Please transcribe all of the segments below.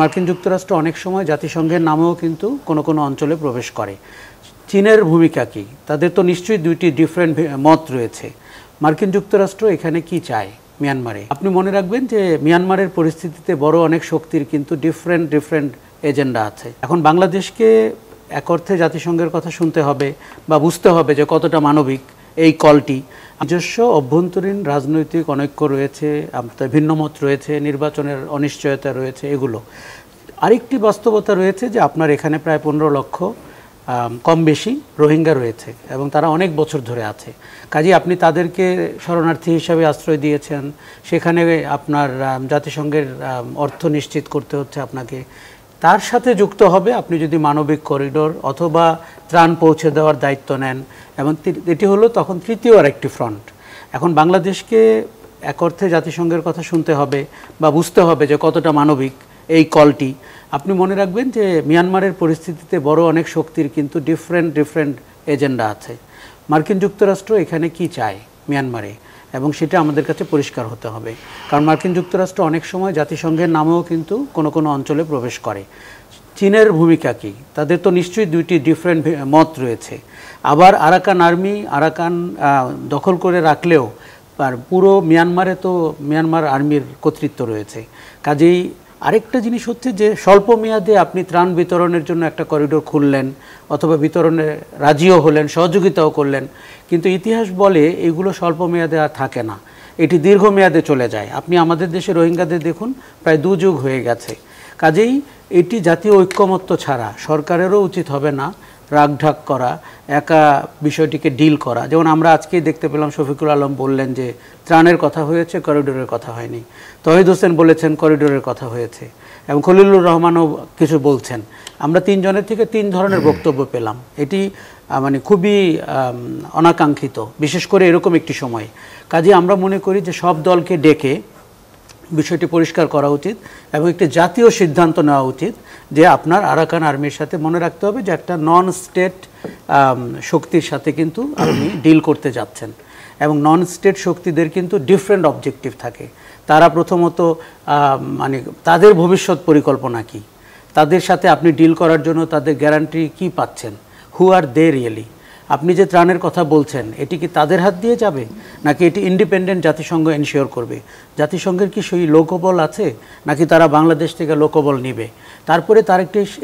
মার্কিন যুক্তরাষ্ট্র অনেক সময় জাতিসংঘের নামেও কিন্তু কোনো অঞ্চলে প্রবেশ করে। চীনের ভূমিকা কি? তাদের তো নিশ্চয়ই দুইটি ডিফারেন্ট মত রয়েছে। মার্কিন যুক্তরাষ্ট্র এখানে কি চায় মিয়ানমারে? আপনি মনে রাখবেন যে মিয়ানমারের পরিস্থিতিতে বড় অনেক শক্তির কিন্তু ডিফারেন্ট এজেন্ডা আছে। এখন বাংলাদেশকে এক অর্থে জাতিসংঘের কথা শুনতে হবে বা বুঝতে হবে যে কতটা মানবিক এই কলটি। নিজস্ব অভ্যন্তরীণ রাজনৈতিক অনৈক্য রয়েছে, ভিন্নমত রয়েছে, নির্বাচনের অনিশ্চয়তা রয়েছে। এগুলো আরেকটি বাস্তবতা রয়েছে যে আপনার এখানে প্রায় 15 লক্ষ কম বেশি রোহিঙ্গা রয়েছে এবং তারা অনেক বছর ধরে আছে। কাজেই আপনি তাদেরকে শরণার্থী হিসাবে আশ্রয় দিয়েছেন, সেখানে আপনার জাতিসংঘের অর্থ নিশ্চিত করতে হচ্ছে আপনাকে। তার সাথে যুক্ত হবে আপনি যদি মানবিক করিডোর অথবা ত্রাণ পৌঁছে দেওয়ার দায়িত্ব নেন, এবং এটি হলো তখন তৃতীয় আরেকটি ফ্রন্ট। এখন বাংলাদেশকে এক অর্থে জাতিসংঘের কথা শুনতে হবে বা বুঝতে হবে যে কতটা মানবিক এই কলটি। আপনি মনে রাখবেন যে মিয়ানমারের পরিস্থিতিতে বড় অনেক শক্তির কিন্তু ডিফারেন্ট এজেন্ডা আছে। মার্কিন যুক্তরাষ্ট্র এখানে কি চায় মিয়ানমারে, এবং সেটা আমাদের কাছে পরিষ্কার হতে হবে। কারণ মার্কিন যুক্তরাষ্ট্র অনেক সময় জাতিসংঘের নামেও কিন্তু কোনো অঞ্চলে প্রবেশ করে। চীনের ভূমিকা কি? তাদের তো নিশ্চয়ই দুইটি ডিফারেন্ট মত রয়েছে। আবার আরাকান দখল করে রাখলেও পুরো মিয়ানমারে তো মিয়ানমার আর্মির কর্তৃত্ব রয়েছে। কাজেই আরেকটা জিনিস হচ্ছে যে স্বল্প মেয়াদে আপনি ত্রাণ বিতরণের জন্য একটা করিডোর খুললেন অথবা বিতরণে রাজিও হলেন, সহযোগিতাও করলেন, কিন্তু ইতিহাস বলে এগুলো স্বল্প মেয়াদে আর থাকে না, এটি দীর্ঘমেয়াদে চলে যায়। আপনি আমাদের দেশে রোহিঙ্গাদের দেখুন, প্রায় 2 যুগ হয়ে গেছে। কাজেই এটি জাতীয় ঐক্যমত্য ছাড়া সরকারেরও উচিত হবে না রাগঢাক করা, একা বিষয়টিকে ডিল করা। যেমন আমরা আজকেই দেখতে পেলাম শফিকুল আলম বললেন যে ত্রাণের কথা হয়েছে, করিডোরের কথা হয়নি। তহিদ হোসেন বলেছেন করিডোরের কথা হয়েছে, এবং খলিলুর রহমানও কিছু বলছেন। আমরা 3 জনের থেকে 3 ধরনের বক্তব্য পেলাম। এটি মানে খুবই অনাকাঙ্ক্ষিত, বিশেষ করে এরকম একটি সময়। কাজে আমরা মনে করি যে সব দলকে ডেকে বিষয়টি পরিষ্কার করা উচিত এবং একটি জাতীয় সিদ্ধান্ত নেওয়া উচিত যে আপনার আরাকান আর্মির সাথে মনে রাখতে হবে যে একটা নন স্টেট শক্তির সাথে কিন্তু আপনি ডিল করতে যাচ্ছেন, এবং নন স্টেট শক্তিদের কিন্তু ডিফারেন্ট অবজেক্টিভ থাকে। তারা প্রথমত মানে তাদের ভবিষ্যৎ পরিকল্পনা কি, তাদের সাথে আপনি ডিল করার জন্য তাদের গ্যারান্টি কি পাচ্ছেন, হু আর দে রিয়েলি। আপনি যে ত্রাণের কথা বলছেন এটি কি তাদের হাত দিয়ে যাবে, নাকি এটি ইন্ডিপেন্ডেন্ট জাতিসংঘ এনশিওর করবে? জাতিসংঘের কি সেই লোকবল আছে, নাকি তারা বাংলাদেশ থেকে লোকবল নেবে? তারপরে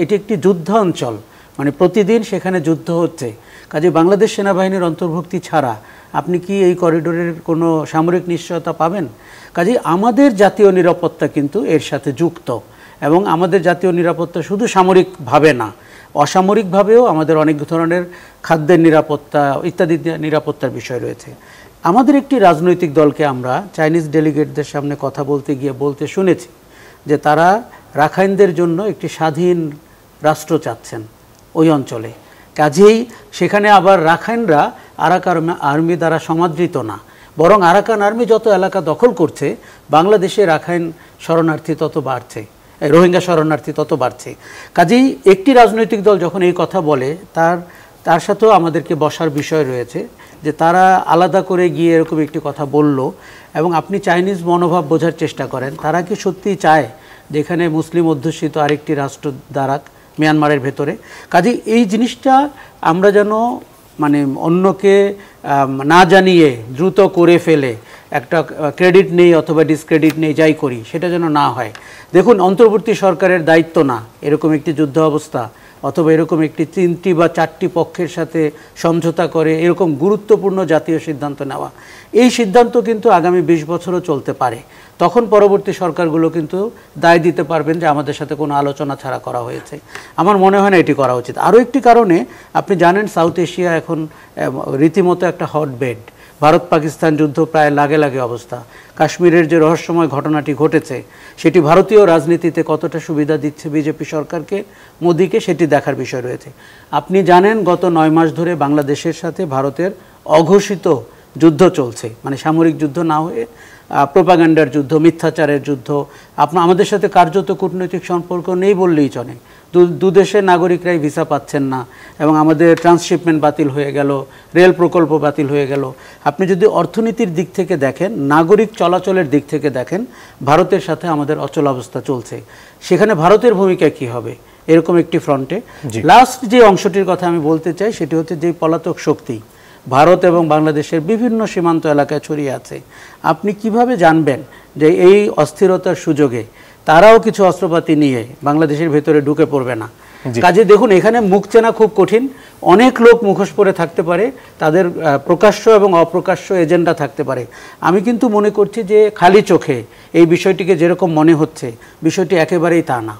এটি একটি যুদ্ধ অঞ্চল, মানে প্রতিদিন সেখানে যুদ্ধ হচ্ছে। কাজে বাংলাদেশ সেনাবাহিনীর অন্তর্ভুক্তি ছাড়া আপনি কি এই করিডোরের কোনো সামরিক নিশ্চয়তা পাবেন? কাজে আমাদের জাতীয় নিরাপত্তা কিন্তু এর সাথে যুক্ত, এবং আমাদের জাতীয় নিরাপত্তা শুধু সামরিকভাবে না, অসামরিকভাবেও আমাদের অনেক ধরনের খাদ্যের নিরাপত্তা ইত্যাদি নিরাপত্তার বিষয় রয়েছে। আমাদের একটি রাজনৈতিক দলকে আমরা চাইনিজ ডেলিগেটদের সামনে কথা বলতে গিয়ে বলতে শুনেছি যে তারা রাখাইনদের জন্য একটি স্বাধীন রাষ্ট্র চাচ্ছেন ওই অঞ্চলে। কাজেই সেখানে আবার রাখাইনরা আরাকান আর্মি দ্বারা সমাদৃত না, বরং আরাকান আর্মি যত এলাকা দখল করছে বাংলাদেশে রাখাইন শরণার্থী তত বাড়ছে, রোহিঙ্গা শরণার্থী তত বাড়ছে। কাজেই একটি রাজনৈতিক দল যখন এই কথা বলে তার সাথেও আমাদেরকে বসার বিষয় রয়েছে যে তারা আলাদা করে গিয়ে এরকম একটি কথা বলল, এবং আপনি চাইনিজ মনোভাব বোঝার চেষ্টা করেন। তারা কি সত্যিই চায় যেখানে মুসলিম অধ্যুষিত আরেকটি রাষ্ট্র দাঁড়াক মিয়ানমারের ভেতরে? কাজেই এই জিনিসটা আমরা যেন মানে অন্যকে না জানিয়ে দ্রুত করে ফেলে একটা ক্রেডিট নেই অথবা ডিসক্রেডিট নেই, যাই করি সেটা যেন না হয়। দেখুন, অন্তর্বর্তী সরকারের দায়িত্ব না এরকম একটি যুদ্ধ অবস্থা অথবা এরকম একটি 3টি বা 4টি পক্ষের সাথে সমঝোতা করে এরকম গুরুত্বপূর্ণ জাতীয় সিদ্ধান্ত নেওয়া। এই সিদ্ধান্ত কিন্তু আগামী 20 বছরও চলতে পারে। তখন পরবর্তী সরকারগুলো কিন্তু দায় দিতে পারবেন যে আমাদের সাথে কোনো আলোচনা ছাড়া করা হয়েছে। আমার মনে হয় না এটি করা উচিত। আরও একটি কারণে আপনি জানেন সাউথ এশিয়া এখন রীতিমতো একটা হটবেড। ভারত পাকিস্তান যুদ্ধ প্রায় লাগে অবস্থা। কাশ্মীরের যে রহস্যময় ঘটনাটি ঘটেছে সেটি ভারতীয় রাজনীতিতে কতটা সুবিধা দিচ্ছে বিজেপি সরকারকে, মোদিকে, সেটি দেখার বিষয় রয়েছে। আপনি জানেন গত 9 মাস ধরে বাংলাদেশের সাথে ভারতের অঘোষিত যুদ্ধ চলছে, মানে সামরিক যুদ্ধ না হয়ে প্রোপাগান্ডার যুদ্ধ, মিথ্যাচারের যুদ্ধ, আমাদের সাথে কার্যত কূটনৈতিক সম্পর্ক নেই বললেই চলে। দুদেশের নাগরিকরাই ভিসা পাচ্ছেন না এবং আমাদের ট্রান্সশিপমেন্ট বাতিল হয়ে গেল, রেল প্রকল্প বাতিল হয়ে গেল। আপনি যদি অর্থনীতির দিক থেকে দেখেন, নাগরিক চলাচলের দিক থেকে দেখেন, ভারতের সাথে আমাদের অচল অবস্থা চলছে। সেখানে ভারতের ভূমিকা কি হবে এরকম একটি ফ্রন্টে? লাস্ট যে অংশটির কথা আমি বলতে চাই সেটি হচ্ছে যে পলাতক শক্তি ভারত এবং বাংলাদেশের বিভিন্ন সীমান্ত এলাকায় ছড়িয়ে আছে। আপনি কিভাবে জানবেন যে এই অস্থিরতার সুযোগে তারাও কিছু অস্ত্রপাতি নিয়ে বাংলাদেশের ভেতরে ঢুকে পড়বে না? কাজে দেখুন, এখানে মুখ চেনা খুব কঠিন। অনেক লোক মুখোশ পরে থাকতে পারে, তাদের প্রকাশ্য এবং অপ্রকাশ্য এজেন্ডা থাকতে পারে। আমি কিন্তু মনে করছি যে খালি চোখে এই বিষয়টিকে যেরকম মনে হচ্ছে, বিষয়টি একেবারেই তা না।